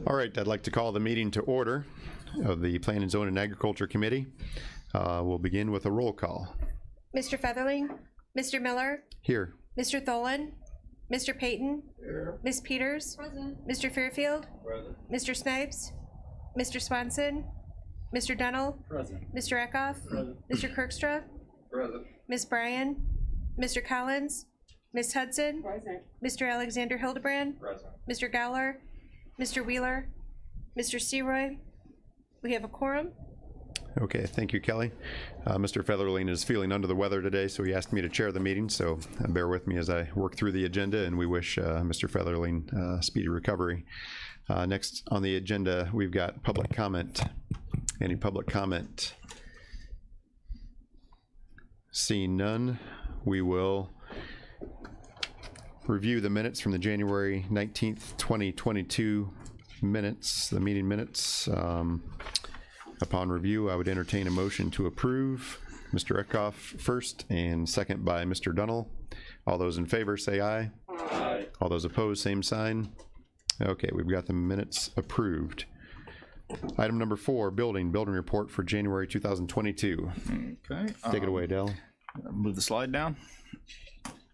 All right, I'd like to call the meeting to order of the Planning, Zone, and Agriculture Committee. We'll begin with a roll call. Mr. Featherling, Mr. Miller, Here. Mr. Tholen, Mr. Payton, Here. Ms. Peters, Present. Mr. Fairfield, Present. Mr. Snipes, Mr. Swanson, Mr. Dunnell, Present. Mr. Eckhoff, Present. Mr. Kirkstra, Present. Ms. Bryan, Mr. Collins, Ms. Hudson, Present. Mr. Alexander Hildebrand, Present. Mr. Gowler, Mr. Wheeler, Mr. Seroy. We have a quorum. Okay, thank you, Kelly. Mr. Featherling is feeling under the weather today, so he asked me to chair the meeting, so bear with me as I work through the agenda, and we wish Mr. Featherling speedy recovery. Next on the agenda, we've got public comment. Any public comment? Seeing none, we will review the minutes from the January 19th, 2022 minutes, the meeting minutes. Upon review, I would entertain a motion to approve. Mr. Eckhoff first and second by Mr. Dunnell. All those in favor say aye. Aye. All those opposed, same sign. Okay, we've got the minutes approved. Item number 4, building report for January 2022. Okay. Take it away, Dell. Move the slide down.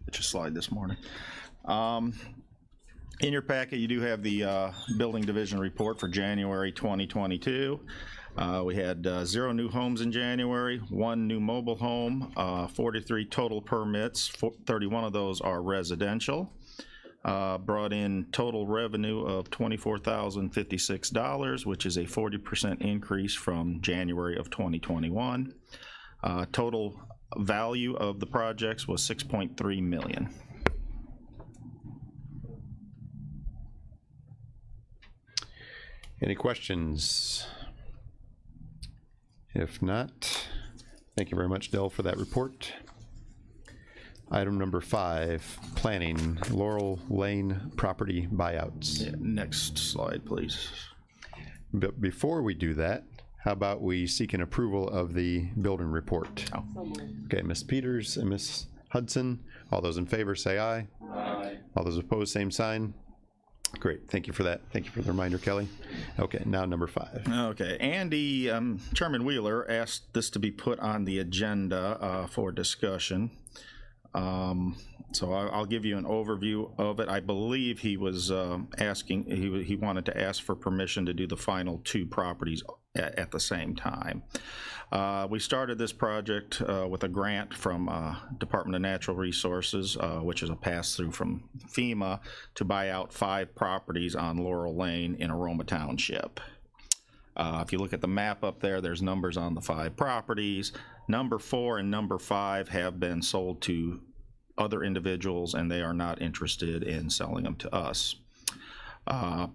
It's a slide this morning. In your packet, you do have the building division report for January 2022. We had 0 new homes in January, 1 new mobile home, 43 total permits, 31 of those are residential. Brought in total revenue of $24,056, which is a 40% increase from January of 2021. Total value of the projects was $6.3 million. Any questions? If not, thank you very much, Dell, for that report. Item number 5, planning, Laurel Lane property buyouts. Yeah, next slide, please. But before we do that, how about we seek an approval of the building report? Oh. Okay, Ms. Peters and Ms. Hudson, all those in favor say aye. Aye. All those opposed, same sign. Great, thank you for that. Thank you for the reminder, Kelly. Okay, now number 5. Okay, Andy, Chairman Wheeler asked this to be put on the agenda for discussion. So I'll give you an overview of it. I believe he was asking, he wanted to ask for permission to do the final 2 properties at the same time. We started this project with a grant from Department of Natural Resources, which is a pass-through from FEMA, to buy out 5 properties on Laurel Lane in Aroma Township. If you look at the map up there, there's numbers on the 5 properties. Number 4 and number 5 have been sold to other individuals, and they are not interested in selling them to us.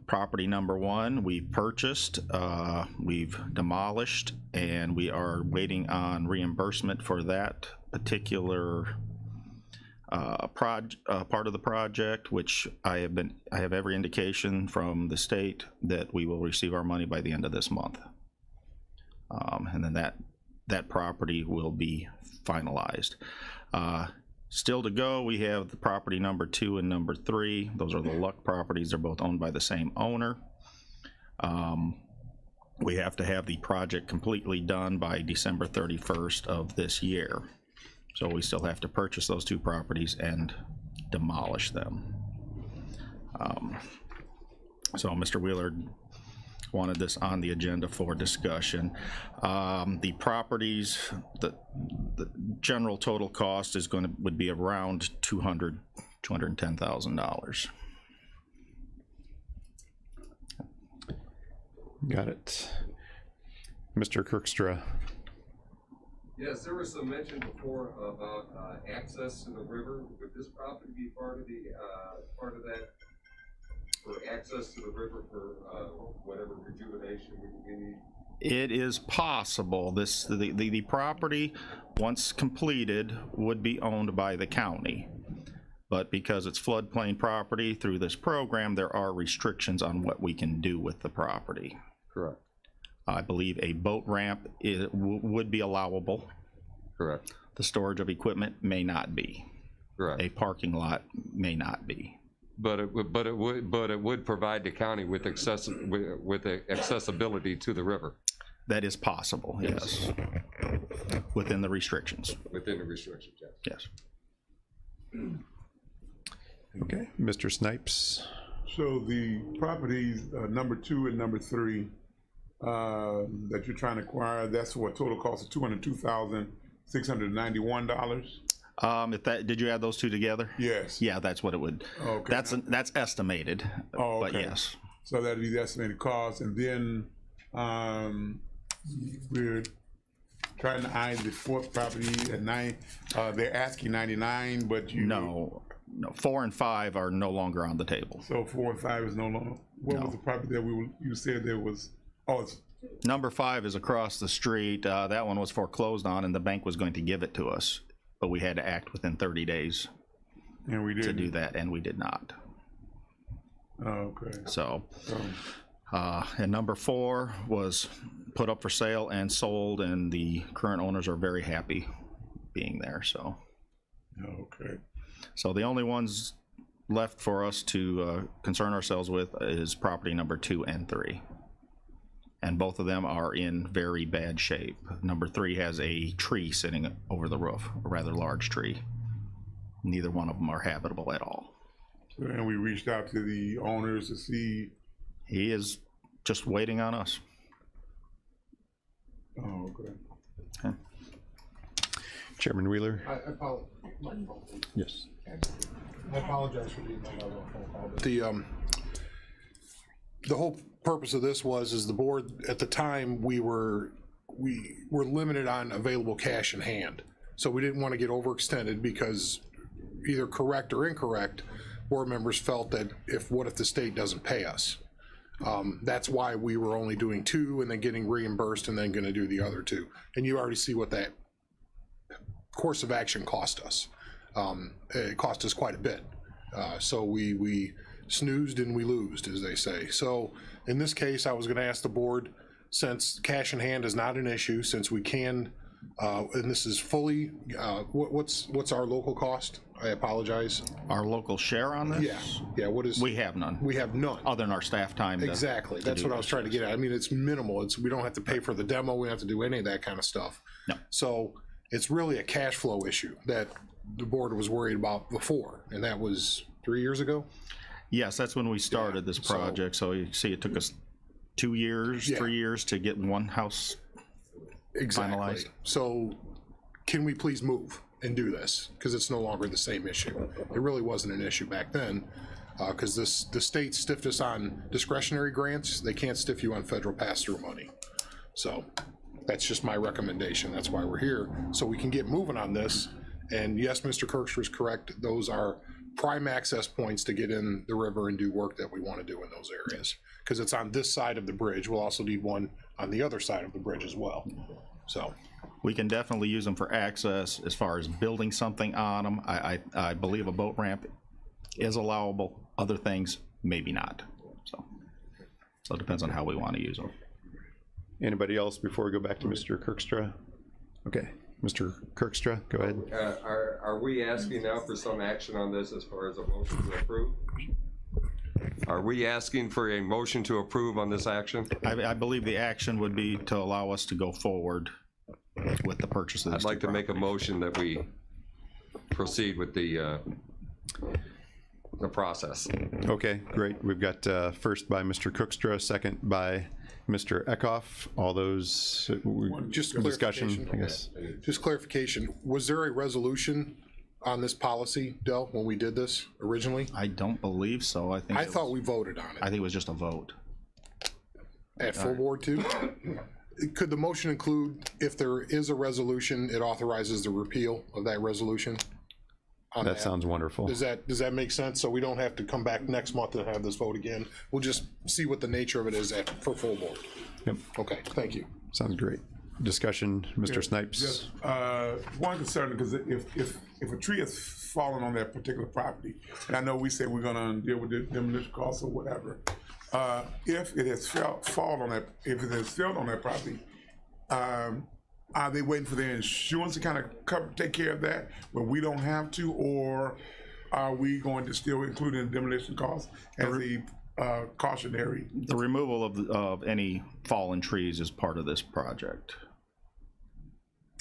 Property number 1, we purchased, we've demolished, and we are waiting on reimbursement for that particular part of the project, which I have every indication from the state that we will receive our money by the end of this month. And then that property will be finalized. Still to go, we have the property number 2 and number 3. Those are the Luck properties. They're both owned by the same owner. We have to have the project completely done by December 31st of this year. So we still have to purchase those 2 properties and demolish them. So Mr. Wheeler wanted this on the agenda for discussion. The properties, the general total cost is would be around $210,000. Got it. Mr. Kirkstra. Yes, there was some mention before about access to the river. Would this property be part of that? For access to the river for whatever rejuvenation we need? It is possible. The property, once completed, would be owned by the county. But because it's floodplain property through this program, there are restrictions on what we can do with the property. Correct. I believe a boat ramp would be allowable. Correct. The storage of equipment may not be. Correct. A parking lot may not be. But it would provide the county with accessibility to the river. That is possible, yes. Within the restrictions, Within the restrictions, yes. yes. Okay, Mr. Snipes. So the properties, number 2 and number 3, that you're trying to acquire, that's for a total cost of $202,691? Did you add those two together? Yes. Yeah, that's what it would, Okay. that's estimated, Oh, but okay. yes. So that'd be the estimated cost, and then, we're trying to eye the 4th property at 9, they're asking 99, but you. No, 4 and 5 are no longer on the table. So 4 and 5 is no longer, what was the property that you said there was, it's, Number 5 is across the street. That one was foreclosed on, and the bank was going to give it to us, but we had to act within 30 days and we to did. do that, and we did not. Okay. So, and number 4 was put up for sale and sold, and the current owners are very happy being there. So, Okay. so the only ones left for us to concern ourselves with is property number 2 and 3. And both of them are in very bad shape. Number 3 has a tree sitting over the roof, a rather large tree. Neither one of them are habitable at all. And we reached out to the owners to see. He is just waiting on us. Okay. Chairman Wheeler. I apologize. Yes. I apologize for being on a phone call. But the whole purpose of this is the board at the time we were limited on available cash in hand, so we didn't want to get overextended because either correct or incorrect, board members felt that what if the state doesn't pay us? That's why we were only doing 2 and then getting reimbursed and then going to do the other 2. And you already see what that course of action cost us. It cost us quite a bit. So we snoozed and we loosed, as they say. So in this case, I was going to ask the board, since cash in hand is not an issue, since we can, and this is fully, what's our local cost? I apologize. Our local share on this? Yeah. What is? We have none. We have none. Other than our staff time. Exactly. That's what I was trying to get at. I mean, it's minimal. We don't have to pay for the demo. We don't have to do any of that kind of stuff. No. So it's really a cash flow issue that the board was worried about before, and that was 3 years ago. Yes, that's when we started this project. So you see, it took us 2 years, 3 years to get one house finalized. So can we please move and do this? Because it's no longer the same issue. It really wasn't an issue back then, because the state stiffed us on discretionary grants. They can't stiff you on federal pass-through money. So that's just my recommendation. That's why we're here, so we can get moving on this. And yes, Mr. Kirkstra is correct. Those are prime access points to get in the river and do work that we want to do in those areas, because it's on this side of the bridge. We'll also need one on the other side of the bridge as well. So we can definitely use them for access. As far as building something on them, I believe a boat ramp is allowable. Other things, maybe not. So it depends on how we want to use them. Anybody else before we go back to Mr. Kirkstra? Okay, Mr. Kirkstra, go ahead. Are we asking now for some action on this as far as a motion to approve? Are we asking for a motion to approve on this action? I believe the action would be to allow us to go forward with the purchase of this. I'd like to make a motion that we proceed with the process. Okay, great. We've got first by Mr. Kirkstra, second by Mr. Eckhoff. All those just discussion, clarification. I guess. Just clarification, was there a resolution on this policy, Del, when we did this originally? I don't believe so. I thought we voted on I it think it was just a vote. at full board too. Could the motion include, if there is a resolution, it authorizes the repeal of that resolution? On That sounds wonderful. Does that make sense? So we don't have to come back next month and have this vote again? We'll just see what the nature of it is for full board. Yep, Okay, thank you. sounds great. Discussion, Mr. Snipes. Just one concern, because if a tree has fallen on that particular property, and I know we said we're gonna deal with the demolition costs or whatever, if it has fallen on that property, are they waiting for their insurance to kind of take care of that, but we don't have to, or are we going to still include in demolition costs as a cautionary? The removal of any fallen trees is part of this project.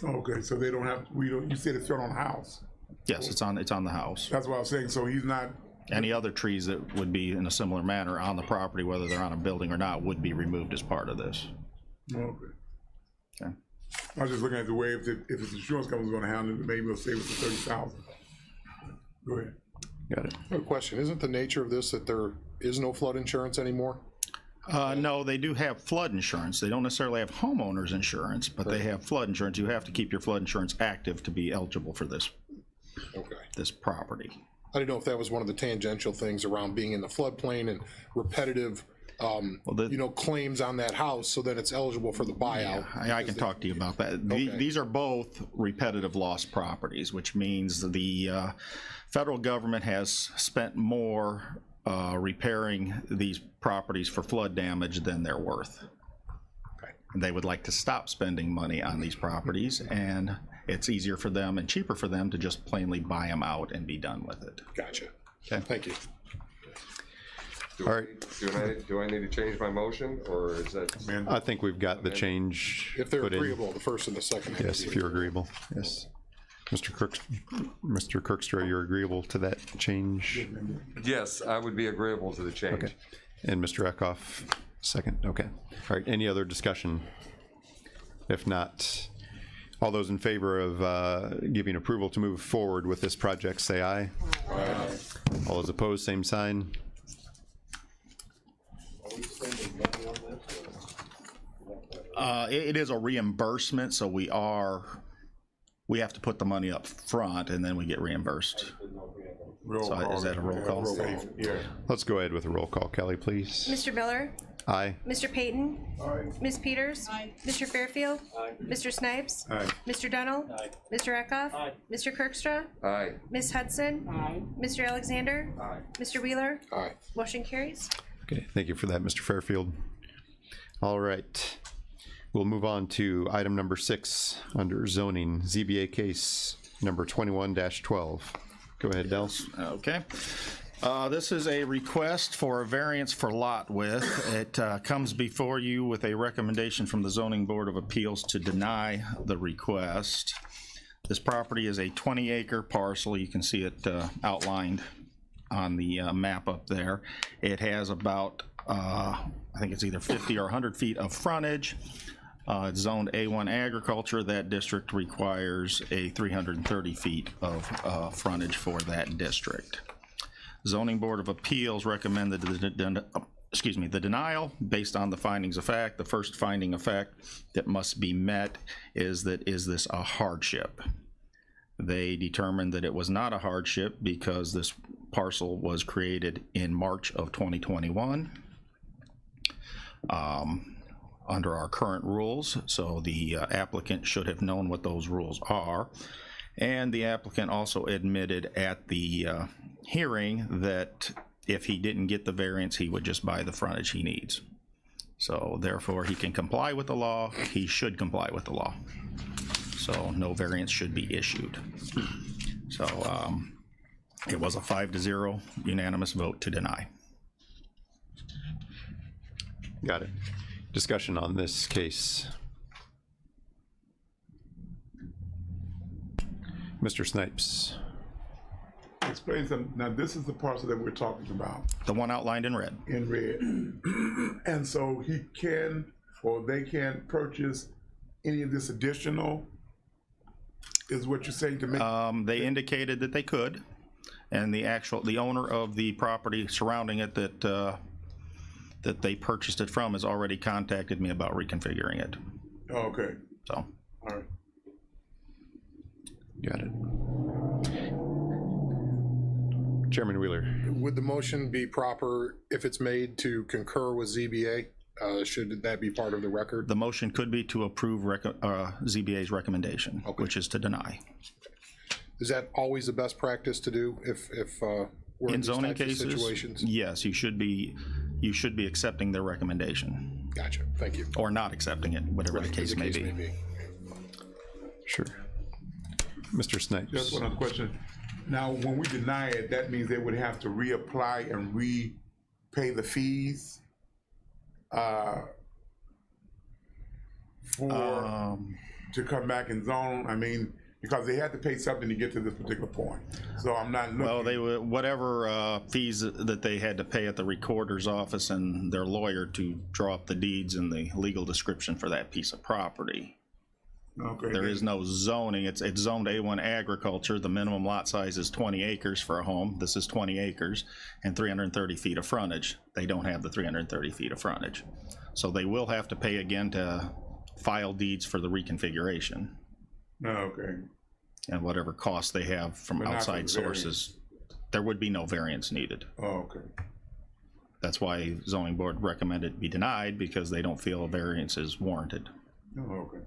Okay, so they don't have, you said it's on the house. Yes, it's on the house. That's what I was saying, so he's not, Any other trees that would be in a similar manner on the property, whether they're on a building or not, would be removed as part of this. okay. Okay. I was just looking at the way if the insurance company's gonna handle it, maybe we'll save us the 30,000. Go ahead. Got it. A question, isn't the nature of this that there is no flood insurance anymore? No, they do have flood insurance. They don't necessarily have homeowners insurance, but they have flood insurance. You have to keep your flood insurance active to be eligible for this property. I didn't know if that was one of the tangential things around being in the floodplain and repetitive, claims on that house, so that it's eligible for the buyout. I can talk to you about that. These are both repetitive loss properties, which means the federal government has spent more repairing these properties for flood damage than they're worth. And they would like to stop spending money on these properties, and it's easier for them and cheaper for them to just plainly buy them out and be done with it. Gotcha. Okay. Thank you. All right. Do I need to change my motion, or is that? I think we've got the change If they're put in. agreeable, the first and the second. have to Yes, be if you're agreeable, yes. Mr. Kirkstra, you're agreeable to that change? Yes, I would be agreeable to the change. Okay. And Mr. Eckhoff, second, okay. All right, any other discussion? If not, all those in favor of giving approval to move forward with this project, say aye. Aye. All those opposed, same sign. It is a reimbursement, so we have to put the money up front and then we get reimbursed. So is that a roll call? Yeah. Let's go ahead with a roll call. Kelly, please. Mr. Miller? Aye. Mr. Payton? Ms. Peters? Mr. Fairfield? Mr. Snipes? Aye. Mr. Dunnell? Mr. Eckhoff? Mr. Kirkstra? Aye. Ms. Hudson? Mr. Alexander? Mr. Wheeler? Aye. Motion carries. Okay, thank you for that, Mr. Fairfield. All right. We'll move on to item number 6 under zoning, ZBA case number 21-12. Go ahead, Del. Okay. This is a request for a variance for lot width. It comes before you with a recommendation from the Zoning Board of Appeals to deny the request. This property is a 20-acre parcel. You can see it outlined on the map up there. It has about, I think it's either 50 or 100 feet of frontage. It's zoned A1 agriculture. That district requires a 330 feet of frontage for that district. Zoning Board of Appeals recommended the denial based on the findings of fact. The first finding of fact that must be met is this a hardship? They determined that it was not a hardship because this parcel was created in March of 2021 under our current rules, so the applicant should have known what those rules are. And the applicant also admitted at the hearing that if he didn't get the variance, he would just buy the frontage he needs. So therefore, he can comply with the law. He should comply with the law. So no variance should be issued. So it was a 5-0 unanimous vote to deny. Got it. Discussion on this case. Mr. Snipes. Explain something. Now, this is the parcel that we're talking about. The one outlined in red. In red. And so he can, or they can purchase any of this additional, is what you're saying to make? They indicated that they could, and the owner of the property surrounding it that they purchased it from has already contacted me about reconfiguring it. Oh, okay. So. All right. Got it. Chairman Wheeler. Would the motion be proper if it's made to concur with ZBA? Should that be part of the record? The motion could be to approve ZBA's recommendation, which is to deny. Is that always the best practice to do if we're in In these zoning types of cases, situations? yes, you should be accepting their recommendation, Gotcha, thank you. or not accepting it, whatever the As case may be. Sure. Mr. Snipes. Just one other question. Now, when we deny it, that means they would have to reapply and repay the fees to come back and zone. I mean, because they had to pay something to get to this particular point. So I'm not looking. Well, they were, whatever fees that they had to pay at the recorder's office and their lawyer to draw up the deeds and the legal description for that piece of property. Okay. There is no zoning. It's zoned A1 agriculture. The minimum lot size is 20 acres for a home. This is 20 acres and 330 feet of frontage. They don't have the 330 feet of frontage. So they will have to pay again to file deeds for the reconfiguration. Okay. And whatever costs they have from But not for outside the sources, there would be no variance needed. Oh, okay. That's why zoning board recommended it be denied, because they don't feel a variance is warranted. Oh, okay.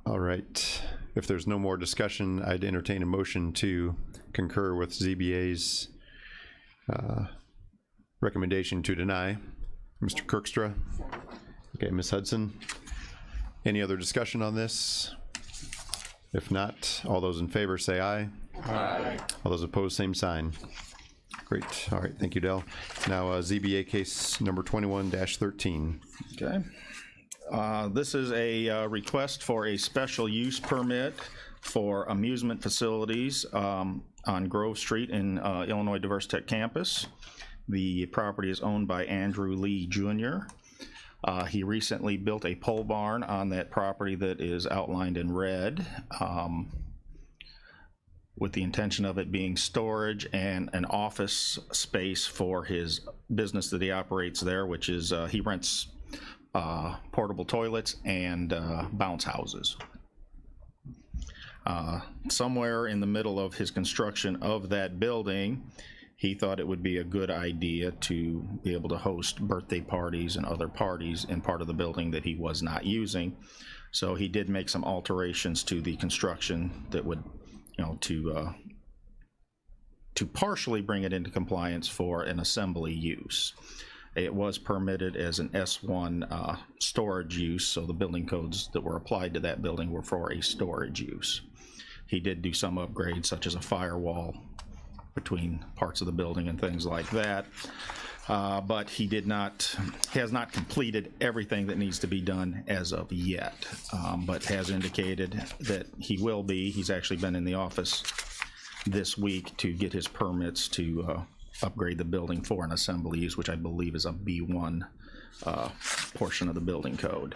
All right. If there's no more discussion, I'd entertain a motion to concur with ZBA's recommendation to deny. Mr. Kirkstra? Okay, Ms. Hudson? Any other discussion on this? If not, all those in favor say aye. Aye. All those opposed, same sign. Great. All right, thank you, Del. Now, ZBA case number 21-13. Okay. This is a request for a special use permit for amusement facilities on Grove Street in Illinois Diverse Tech Campus. The property is owned by Andrew Lee Jr. He recently built a pole barn on that property that is outlined in red, with the intention of it being storage and an office space for his business that he operates there, which is he rents portable toilets and bounce houses. Somewhere in the middle of his construction of that building, he thought it would be a good idea to be able to host birthday parties and other parties in part of the building that he was not using. So he did make some alterations to the construction that would, you know, to partially bring it into compliance for an assembly use. It was permitted as an S1 storage use, so the building codes that were applied to that building were for a storage use. He did do some upgrades, such as a firewall between parts of the building and things like that, but he has not completed everything that needs to be done as of yet, but has indicated that he will be. He's actually been in the office this week to get his permits to upgrade the building for an assembly use, which I believe is a B1 portion of the building code.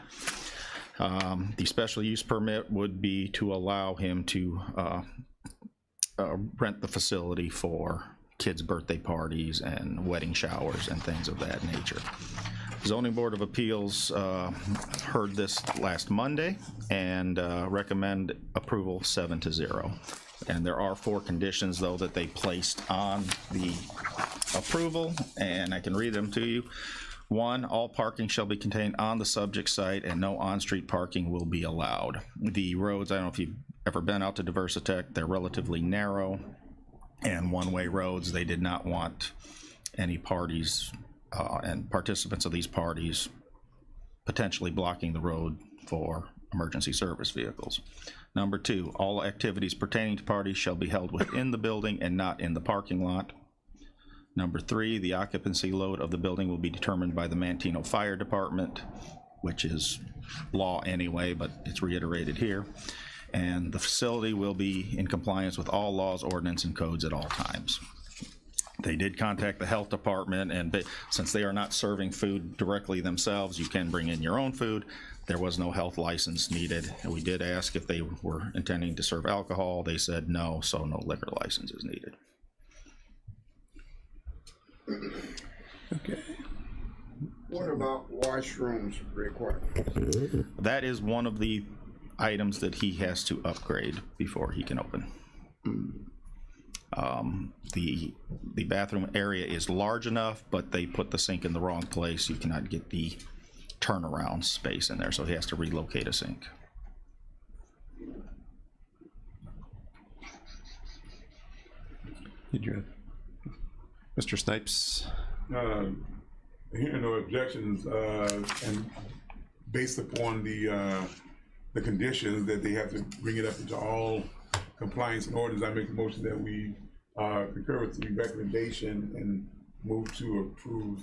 The special use permit would be to allow him to rent the facility for kids' birthday parties and wedding showers and things of that nature. Zoning Board of Appeals heard this last Monday and recommend approval 7-0. And there are 4 conditions, though, that they placed on the approval, and I can read them to you. 1, all parking shall be contained on the subject site and no on-street parking will be allowed. The roads, I don't know if you've ever been out to Diversatech, they're relatively narrow and one-way roads. They did not want any parties and participants of these parties potentially blocking the road for emergency service vehicles. Number 2, all activities pertaining to parties shall be held within the building and not in the parking lot. Number 3, the occupancy load of the building will be determined by the Manteno Fire Department, which is law anyway, but it's reiterated here. And the facility will be in compliance with all laws, ordinance, and codes at all times. They did contact the health department, and since they are not serving food directly themselves, you can bring in your own food. There was no health license needed. And we did ask if they were intending to serve alcohol. They said no, so no liquor license is needed. Okay. What about washrooms required? That is one of the items that he has to upgrade before he can open. The bathroom area is large enough, but they put the sink in the wrong place. You cannot get the turnaround space in there, so he has to relocate a sink. Did you, Mr. Snipes? Hearing no objections, and based upon the the conditions that they have to bring it up into all compliance and orders, I make a motion that we concur with the recommendation and move to approve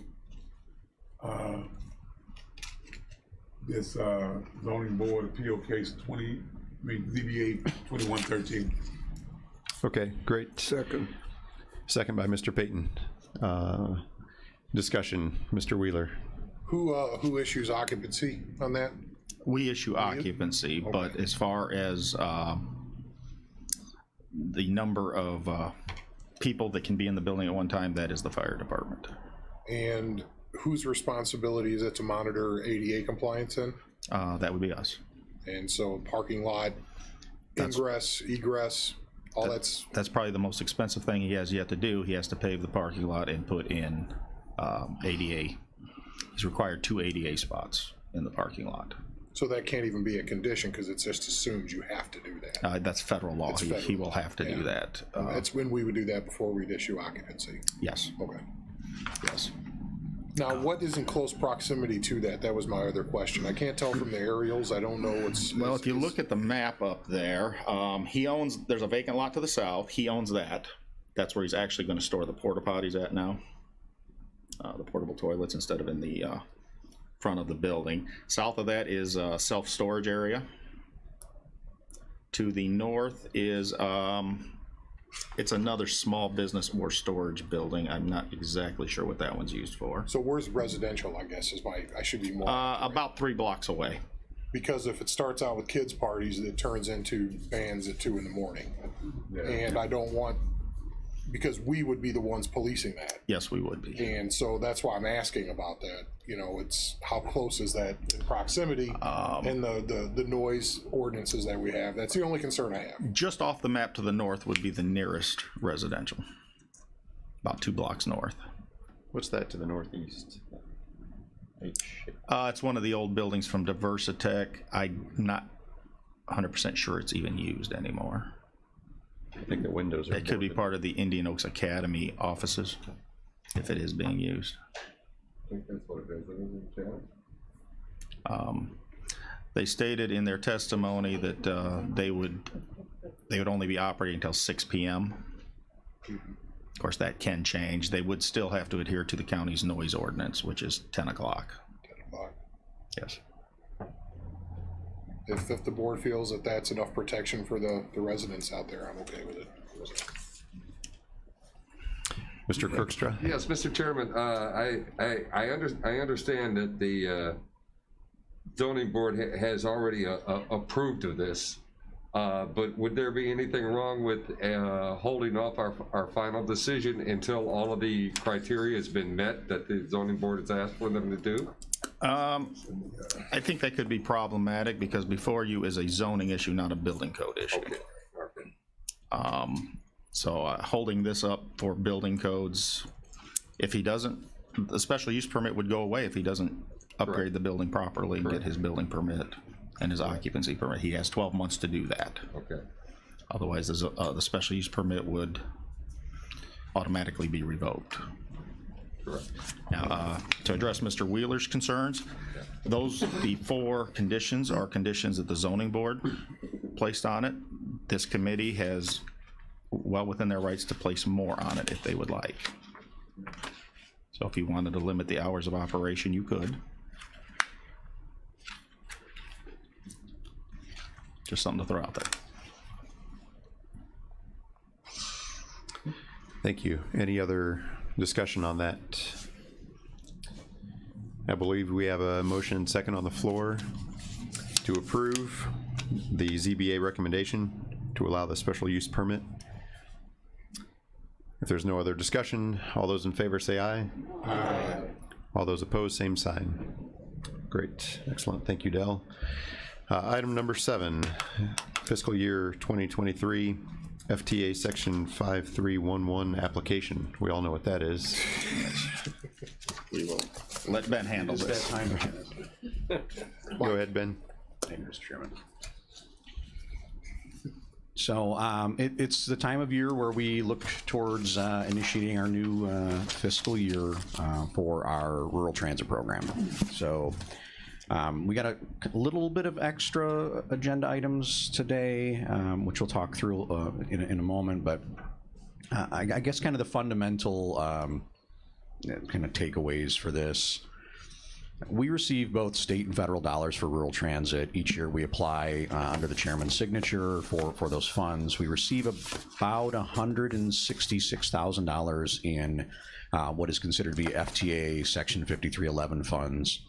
this zoning board appeal case ZBA 2113. Okay, great. Second. Second by Mr. Payton. Discussion, Mr. Wheeler. Who issues occupancy on that? We issue occupancy, but as far as the number of people that can be in the building at one time, that is the fire department. And whose responsibility is it to monitor ADA compliance then? That would be us. And so parking lot, ingress, egress, all that's probably the most expensive thing he has yet to do. He has to pave the parking lot and put in ADA. He's required 2 ADA spots in the parking lot. so that can't even be a condition because it's just assumed you have to do that. That's federal law. It's He federal will have to do that. That's when we would do that before we'd issue occupancy. Yes, Okay. yes. Now, what is in close proximity to that? That was my other question. I can't tell from the aerials. I don't know what's. Well, if you look at the map up there, he owns, there's a vacant lot to the south. He owns that. That's where he's actually going to store the porta potties at now. The portable toilets instead of in the front of the building. South of that is a self-storage area. To the north is, it's another small business or storage building. I'm not exactly sure what that one's used for. So where's residential, I guess, is I should be more. About 3 blocks away. Because if it starts out with kids' parties, it turns into bands at 2 in the morning. And I don't want, because we would be the ones policing that. Yes, we would be. And so that's why I'm asking about that. You know, it's how close is that in proximity and the noise ordinances that we have. That's the only concern I have. Just off the map to the north would be the nearest residential. About 2 blocks north. What's that to the northeast? It's one of the old buildings from Diversitech. I'm not 100% sure it's even used anymore. I think the windows are. It could be part of the Indian Oaks Academy offices, if it is being used. I think that's what it is. Isn't it, Chad? They stated in their testimony that they would only be operating until 6 p.m. Of course, that can change. They would still have to adhere to the county's noise ordinance, which is 10 o'clock. 10 o'clock. Yes. If the board feels that that's enough protection for the residents out there, I'm okay with it. Mr. Kirkstra? Yes, Mr. Chairman, I understand that the zoning board has already approved of this, but would there be anything wrong with holding off our final decision until all of the criteria has been met that the zoning board has asked for them to do? I think that could be problematic because before you is a zoning issue, not a building code issue. Okay. So holding this up for building codes, if he doesn't, the special use permit would go away if he doesn't upgrade the building properly and get his building permit and his occupancy permit. He has 12 months to do that. Okay. Otherwise, the special use permit would automatically be revoked. Correct. Now, to address Mr. Wheeler's concerns, the 4 conditions are conditions that the zoning board placed on it. This committee has well within their rights to place more on it if they would like. So if you wanted to limit the hours of operation, you could. Just something to throw out there. Thank you. Any other discussion on that? I believe we have a motion and second on the floor to approve the ZBA recommendation to allow the special use permit. If there's no other discussion, all those in favor say aye. Aye. All those opposed, same sign. Great, excellent, thank you, Dell. Item number 7, fiscal year 2023 FTA section 5311 application. We all know what that is. We will let Ben handle this. Go ahead, Ben. Thank you, Mr. Chairman. So it's the time of year where we look towards initiating our new fiscal year for our rural transit program. So We got a little bit of extra agenda items today, which we'll talk through in a moment, but I guess kind of the fundamental kind of takeaways for this. We receive both state and federal dollars for rural transit. Each year we apply under the chairman's signature for those funds. We receive about $166,000 in what is considered to be FTA Section 5311 funds,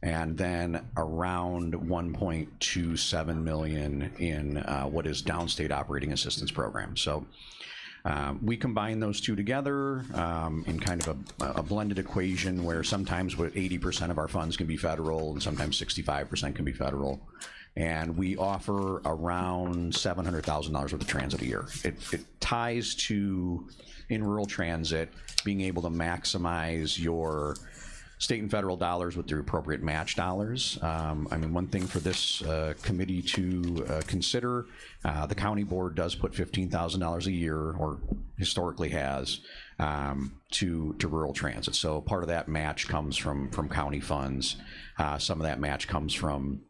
and then around $1.27 million in what is downstate operating assistance program. So we combine those two together in kind of a blended equation where sometimes 80% of our funds can be federal and sometimes 65% can be federal. And we offer around $700,000 worth of transit a year. It ties to, in rural transit, being able to maximize your state and federal dollars with their appropriate match dollars. I mean, one thing for this committee to consider, the county board does put $15,000 a year, or historically has, to rural transit. So part of that match comes from county funds. Some of that match comes from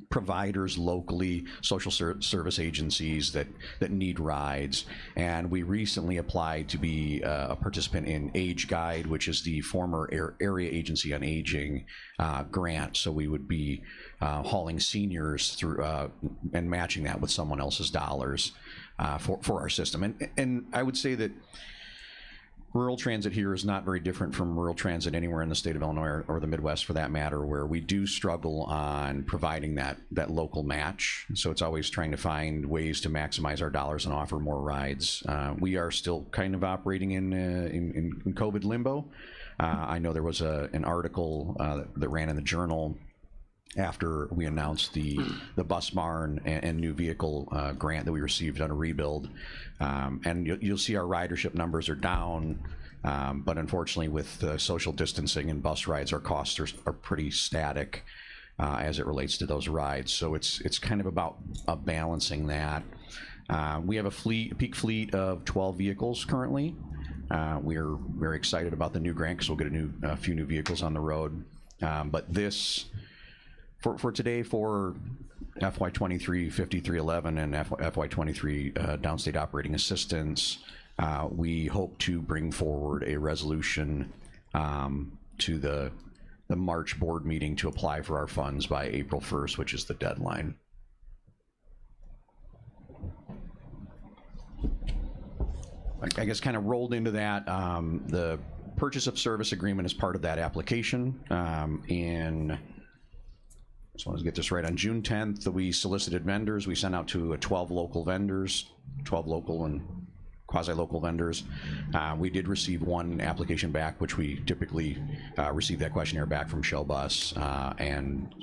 providers locally, social service agencies that need rides. And we recently applied to be a participant in Age Guide, which is the former Area Agency on Aging grant. So we would be hauling seniors through and matching that with someone else's dollars for our system. And I would say that rural transit here is not very different from rural transit anywhere in the state of Illinois or the Midwest for that matter, where we do struggle on providing that local match. So it's always trying to find ways to maximize our dollars and offer more rides. We are still kind of operating in COVID limbo. I know there was an article that ran in the Journal after we announced the bus barn and new vehicle grant that we received on a rebuild. And you'll see our ridership numbers are down, but unfortunately with social distancing and bus rides, our costs are pretty static as it relates to those rides. So it's kind of about balancing that. We have a peak fleet of 12 vehicles currently. We are very excited about the new grant because we'll get a few new vehicles on the road. But this, for today, for FY23 5311 and FY23 downstate operating assistance, we hope to bring forward a resolution to the March board meeting to apply for our funds by April 1st, which is the deadline. I guess kind of rolled into that, the purchase of service agreement is part of that application. Just want to get this right. On June 10th, we solicited vendors. We sent out to 12 local vendors, 12 local and quasi-local vendors. We did receive one application back, which we typically receive that questionnaire back from Shell Bus, and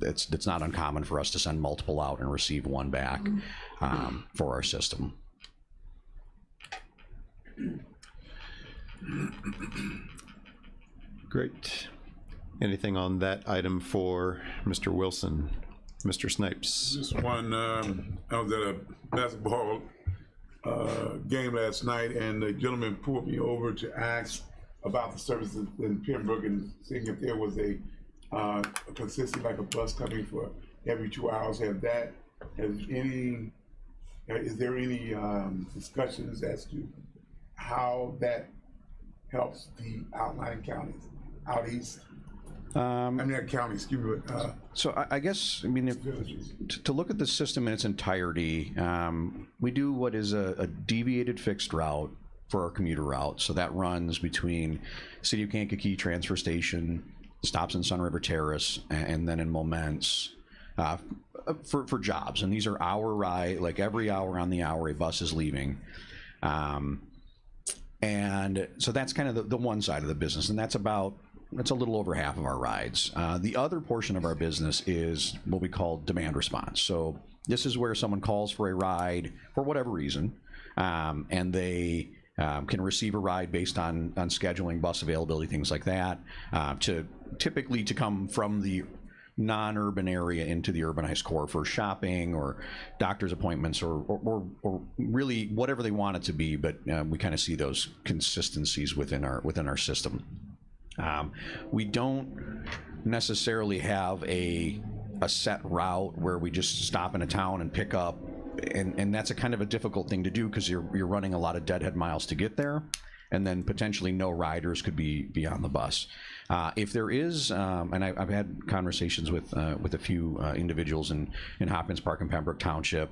it's not uncommon for us to send multiple out and receive one back for our system. Great. Anything on that item for Mr. Wilson? Mr. Snipes? Just one, I was at a basketball game last night, and the gentleman pulled me over to ask about the services in Pembroke and seeing if there was a consistent, like a bus coming for every 2 hours. Is there any discussions as to how that helps the outlying counties out east? I mean, not county, excuse me. So I guess, I mean, to look at the system in its entirety, we do what is a deviated fixed route for our commuter route. So that runs between City of Kankakee Transfer Station, stops in Sun River Terrace, and then in Moments for jobs. And these are hour ride, like every hour on the hour, a bus is leaving. And so that's kind of the one side of the business, and that's a little over half of our rides. The other portion of our business is what we call demand response. So this is where someone calls for a ride for whatever reason, and they can receive a ride based on scheduling, bus availability, things like that, typically to come from the non-urban area into the urbanized core for shopping or doctor's appointments or really whatever they want it to be, but we kind of see those consistencies within our system. We don't necessarily have a set route where we just stop in a town and pick up, and that's a kind of a difficult thing to do because you're running a lot of deadhead miles to get there, and then potentially no riders could be on the bus. If there is, and I've had conversations with a few individuals in Hopkins Park and Pembroke Township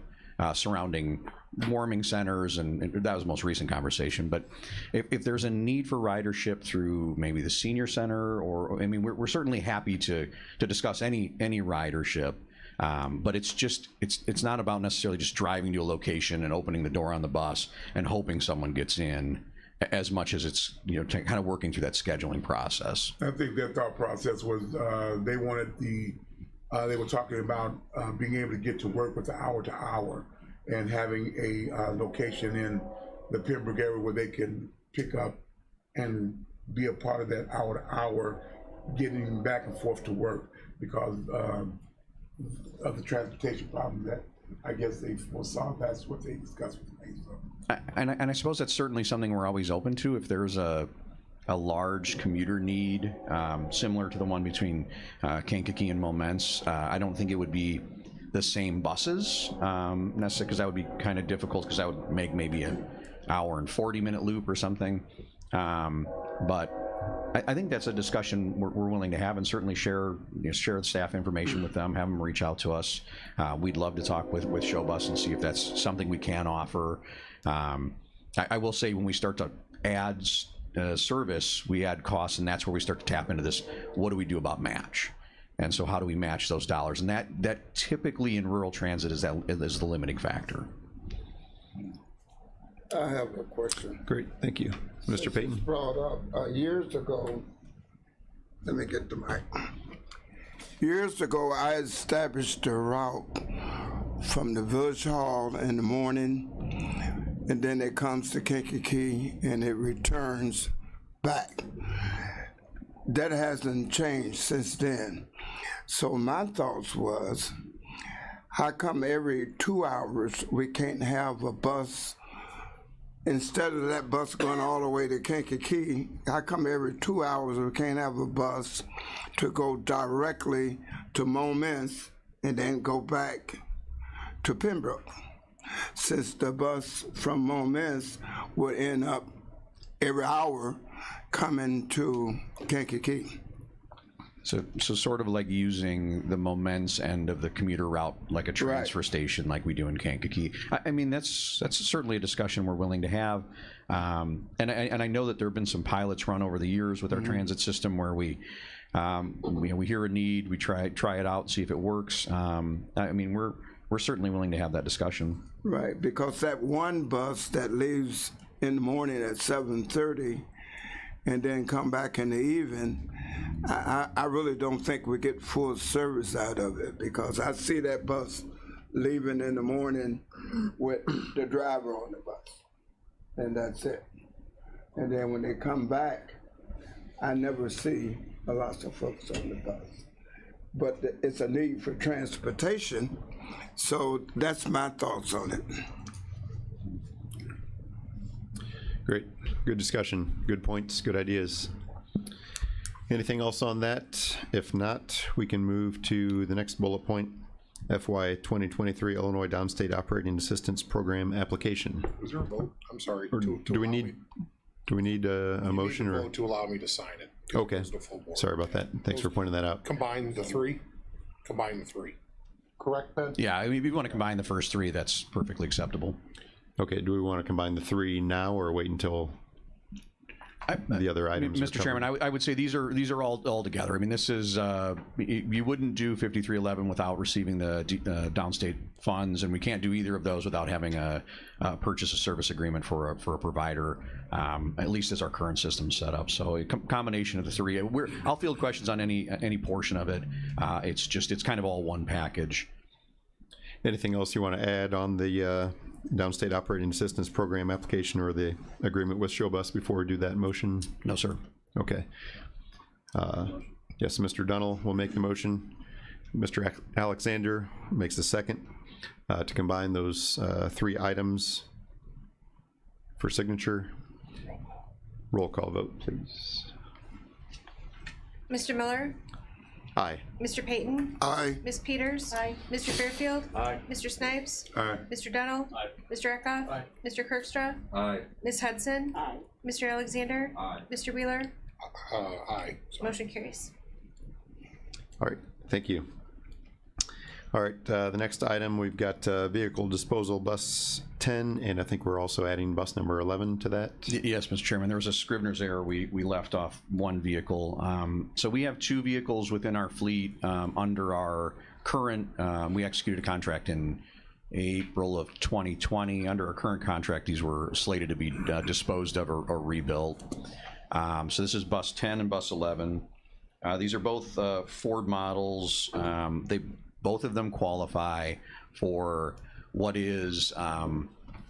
surrounding warming centers, and that was the most recent conversation. But if there's a need for ridership through maybe the senior center, or I mean, we're certainly happy to discuss any ridership. But it's not about necessarily just driving to a location and opening the door on the bus and hoping someone gets in, as much as it's kind of working through that scheduling process. I think their thought process was they wanted they were talking about being able to get to work with the hour to hour and having a location in the Pembroke area where they can pick up and be a part of that hour to hour, getting back and forth to work because of the transportation problem that I guess they foresaw. That's what they discussed with me. So. And I suppose that's certainly something we're always open to. If there's a large commuter need similar to the one between Kankakee and Momence, I don't think it would be the same buses necessarily, because that would be kind of difficult, because that would make maybe an hour and 40-minute loop or something. But I think that's a discussion we're willing to have, and certainly share the staff information with them, have them reach out to us. We'd love to talk with Showbus and see if that's something we can offer. I will say, when we start to add service, we add costs, and that's where we start to tap into this. What do we do about match? And so how do we match those dollars? And that typically in rural transit is the limiting factor. I have a question. Great, thank you. Mr. Payton? Brought up years ago, let me get the mic. Years ago, I established a route from the village hall in the morning, and then it comes to Kankakee and it returns back. That hasn't changed since then. So my thoughts was, how come every 2 hours we can't have a bus, instead of that bus going all the way to Kankakee, how come every 2 hours we can't have a bus to go directly to Momence and then go back to Pembroke? Since the bus from Momence would end up every hour coming to Kankakee. So sort of like using the Momence end of the commuter route like a transfer station, like we do in Kankakee. I mean, that's certainly a discussion we're willing to have. And I know that there have been some pilots run over the years with our transit system where we hear a need, we try it out, see if it works. I mean, we're certainly willing to have that discussion. Right, because that one bus that leaves in the morning at 7:30 and then come back in the evening, I really don't think we get full service out of it, because I see that bus leaving in the morning with the driver on the bus, and that's it. And then when they come back, I never see a lot of folks on the bus. But it's a need for transportation, so that's my thoughts on it. Great, good discussion, good points, good ideas. Anything else on that? If not, we can move to the next bullet point, FY 2023 Illinois Downstate Operating Assistance Program application. Was there a vote? I'm sorry. Or do we need a motion, or? Vote to allow me to sign it. Okay, sorry about that. Thanks for pointing that out. Combine the three. Correct, Ben? Yeah, I mean, if you want to combine the first three, that's perfectly acceptable. Okay, do we want to combine the three now, or wait until the other items? Mr. Chairman, I would say these are all together. I mean, this is you wouldn't do 5311 without receiving the downstate funds, and we can't do either of those without having a purchase of service agreement for a provider, at least as our current system's set up. So a combination of the three. I'll field questions on any portion of it. It's kind of all one package. Anything else you want to add on the Downstate Operating Assistance Program application or the agreement with Showbus before we do that motion? No, sir. Okay. Yes, Mr. Dunnell will make the motion. Mr. Alexander makes the second to combine those three items for signature. Roll call vote, please. Mr. Miller? Aye. Mr. Payton? Aye. Ms. Peters? Aye. Mr. Fairfield? Aye. Mr. Snipes? Aye. Mr. Dunnell? Aye. Mr. Eckhoff? Aye. Mr. Kirkstra? Aye. Ms. Hudson? Aye. Mr. Alexander? Aye. Mr. Wheeler? Aye. Motion carries. All right, thank you. All right, the next item, we've got vehicle disposal bus 10, and I think we're also adding bus number 11 to that. Yes, Mr. Chairman, there was a Scrivener's error. We left off one vehicle. So we have 2 vehicles within our fleet under our current, we executed a contract in April of 2020. Under our current contract, these were slated to be disposed of or rebuilt. So this is bus 10 and bus 11. These are both Ford models. Both of them qualify for what is,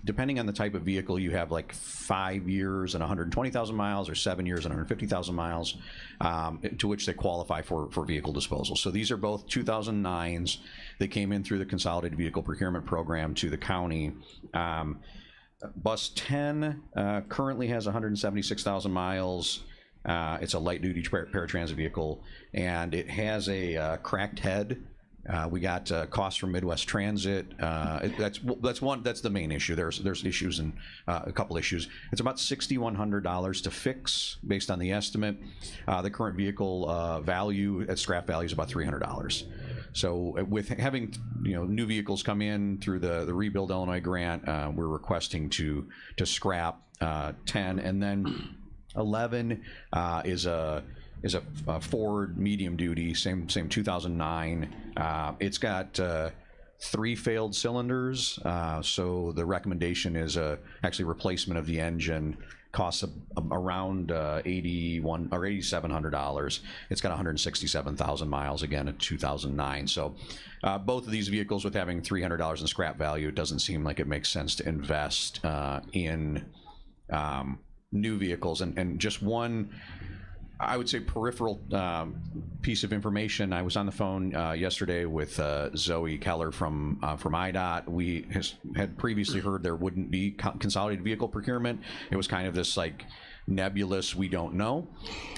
depending on the type of vehicle, you have like 5 years and 120,000 miles or 7 years and 150,000 miles, to which they qualify for vehicle disposal. So these are both 2009s. They came in through the Consolidated Vehicle Procurement Program to the county. Bus 10 currently has 176,000 miles. It's a light-duty paratransit vehicle, and it has a cracked head. We got costs from Midwest Transit. That's the main issue. There's issues and a couple issues. It's about $6,100 to fix based on the estimate. The current vehicle value at scrap value is about $300. So with having new vehicles come in through the Rebuild Illinois grant, we're requesting to scrap 10, and then 11 is a Ford medium duty, same 2009. It's got 3 failed cylinders, so the recommendation is actually replacement of the engine. Costs around $8,100 or $8,700. It's got 167,000 miles again in 2009. So both of these vehicles, with having $300 in scrap value, it doesn't seem like it makes sense to invest in new vehicles. And just one, I would say, peripheral piece of information. I was on the phone yesterday with Zoe Keller from IDOT. We had previously heard there wouldn't be consolidated vehicle procurement. It was kind of this like nebulous, we don't know.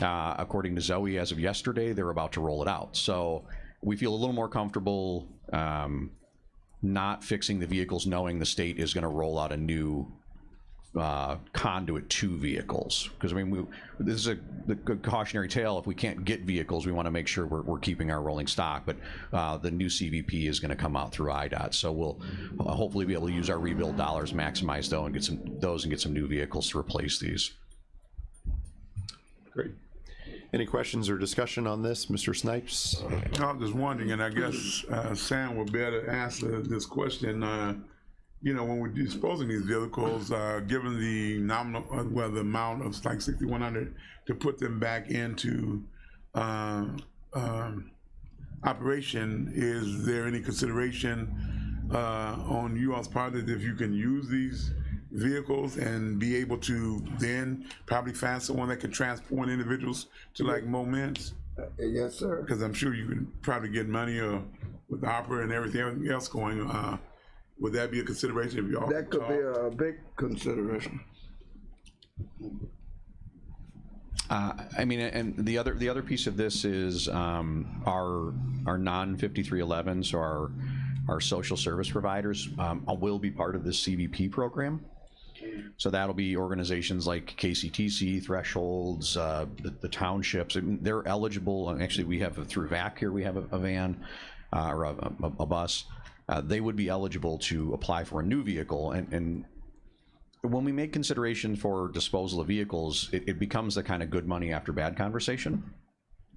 According to Zoe, as of yesterday, they're about to roll it out. So we feel a little more comfortable not fixing the vehicles, knowing the state is going to roll out a new conduit to vehicles, because I mean this is a cautionary tale. If we can't get vehicles, we want to make sure we're keeping our rolling stock, but the new CVP is going to come out through IDOT, so we'll hopefully be able to use our rebuild dollars, maximize those and get some new vehicles to replace these. Great. Any questions or discussion on this, Mr. Snipes? I'm just wondering, and I guess Sam will better answer this question. When we're disposing these vehicles, given the nominal, the amount of like $6,100 to put them back into operation, is there any consideration on you all's part that if you can use these vehicles and be able to then probably find someone that can transport individuals to like moments? Yes, sir. Because I'm sure you can probably get money with the opera and everything else going. Would that be a consideration if y'all? That could be a big consideration. I mean, and the other piece of this is our non-5311, so our social service providers will be part of this CVP program. So that'll be organizations like KCTC, Thresholds, the townships. They're eligible. Actually, we have through VAC here, we have a van or a bus. They would be eligible to apply for a new vehicle. And when we make consideration for disposal of vehicles, it becomes the kind of good money after bad conversation.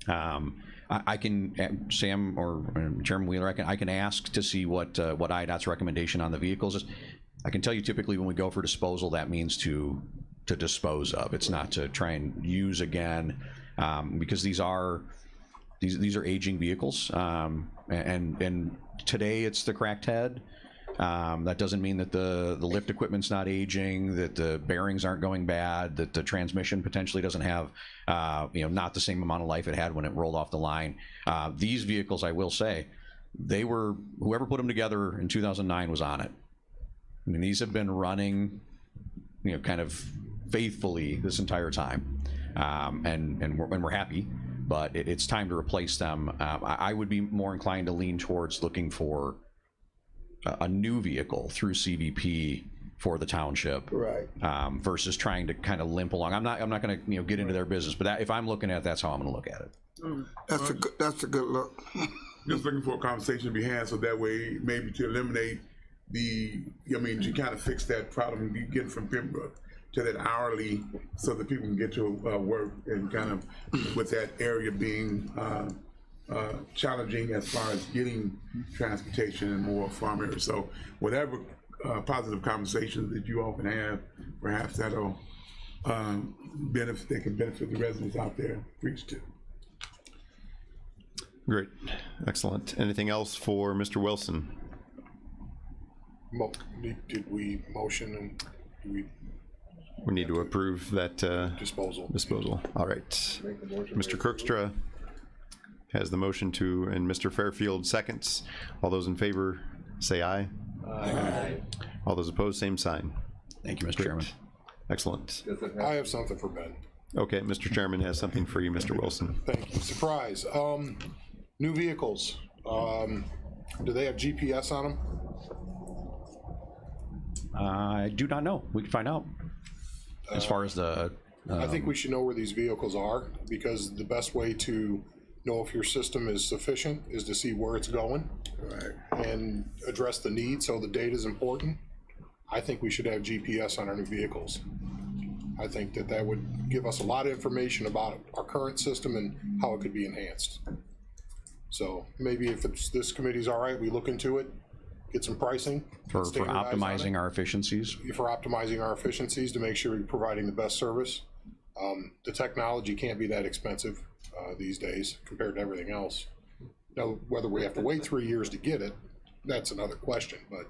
I can, Sam or Chairman Wheeler, I can ask to see what IDOT's recommendation on the vehicles is. I can tell you typically when we go for disposal, that means to dispose of. It's not to try and use again, because these are aging vehicles, and today it's the cracked head. That doesn't mean that the lift equipment's not aging, that the bearings aren't going bad, that the transmission potentially doesn't have not the same amount of life it had when it rolled off the line. These vehicles, I will say, whoever put them together in 2009 was on it. I mean, these have been running kind of faithfully this entire time, and we're happy. but it's time to replace them. I would be more inclined to lean towards looking for a new vehicle through CVP for the township, Right. versus trying to kind of limp along. I'm not going to get into their business, but if I'm looking at it, that's how I'm going to look at it. That's a good look. Just looking for a conversation to be had, so that way maybe to eliminate to kind of fix that problem you get from Pembroke to that hourly, so that people can get to work, and kind of with that area being challenging as far as getting transportation in more farm areas. So whatever positive conversations that you all can have, perhaps that'll they can benefit the residents out there. Reach to. Great, excellent. Anything else for Mr. Wilson? Did we motion and do we We need to approve that disposal? All right. Mr. Kirkstra has the motion to, and Mr. Fairfield seconds. All those in favor say aye. Aye. All those opposed, same sign. Thank you, Mr. Chairman. Excellent. I have something for Ben. Okay, Mr. Chairman has something for you, Mr. Wilson. Thank you. Surprise. New vehicles. Do they have GPS on them? I do not know. We can find out. As far as the... I think we should know where these vehicles are, because the best way to know if your system is sufficient is to see where it's going. Right. And address the need, so the data is important. I think we should have GPS on our new vehicles. I think that would give us a lot of information about our current system and how it could be enhanced. So maybe if this committee's all right, we look into it, get some pricing. For optimizing our efficiencies? For optimizing our efficiencies to make sure we're providing the best service. The technology can't be that expensive these days compared to everything else. Now, whether we have to wait 3 years to get it, that's another question, but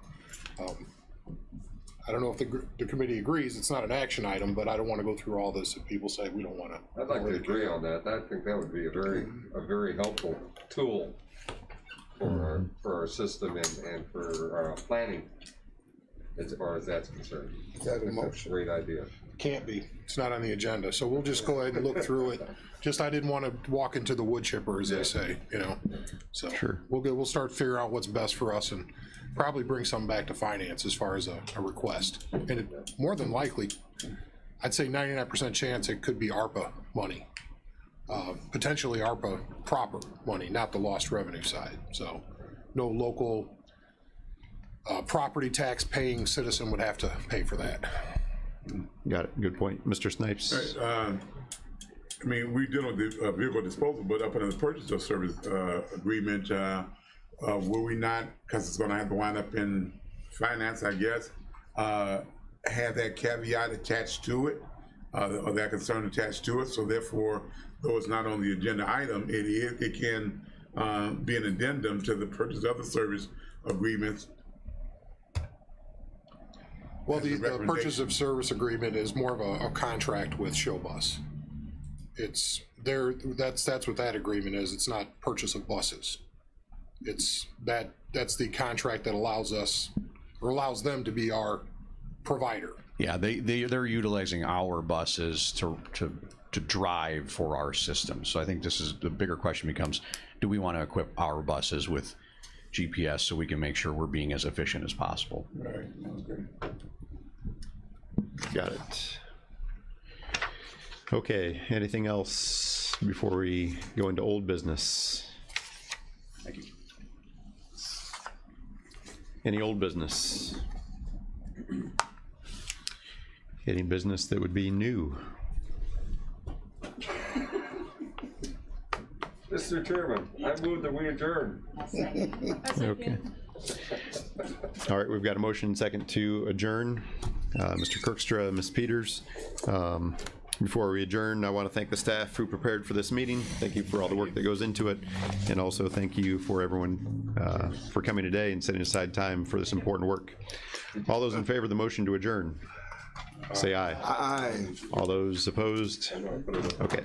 I don't know if the committee agrees. It's not an action item, but I don't want to go through all this if people say we don't want to. I'd like to agree on that. I think that would be a very helpful tool for our system and for our planning, as far as that's concerned. That's a great idea. Can't be. It's not on the agenda, so we'll just go ahead and look through it. Just I didn't want to walk into the wood chipper, as they say, So Sure. We'll start figuring out what's best for us and probably bring something back to finance as far as a request. And it, more than likely, I'd say 99% chance it could be ARPA money. Potentially ARPA proper money, not the lost revenue side. So no local property tax paying citizen would have to pay for that. Got it. Good point. Mr. Snipes? I mean, we deal with the vehicle disposal, but up in the purchase of service agreement, will we not, because it's going to have to wind up in finance, I guess, have that caveat attached to it, or that concern attached to it? So therefore, though it's not on the agenda item, it can be an addendum to the purchase of the service agreements. Well, the purchase of service agreement is more of a contract with Showbus. It's there. That's what that agreement is. It's not purchase of buses. It's that's the contract that allows us or allows them to be our provider. Yeah, they're utilizing our buses to drive for our system. So I think this is the bigger question becomes: do we want to equip our buses with GPS so we can make sure we're being as efficient as possible? Right. That's great. Got it. Okay, anything else before we go into old business? Thank you. Any old business? Any business that would be new? Mr. Chairman, I move that we adjourn. Okay. All right, we've got a motion second to adjourn. Mr. Kirkstra, Ms. Peters. Before we adjourn, I want to thank the staff who prepared for this meeting. Thank you for all the work that goes into it. And also thank you for everyone for coming today and setting aside time for this important work. All those in favor of the motion to adjourn, say aye. Aye. All those opposed? Okay.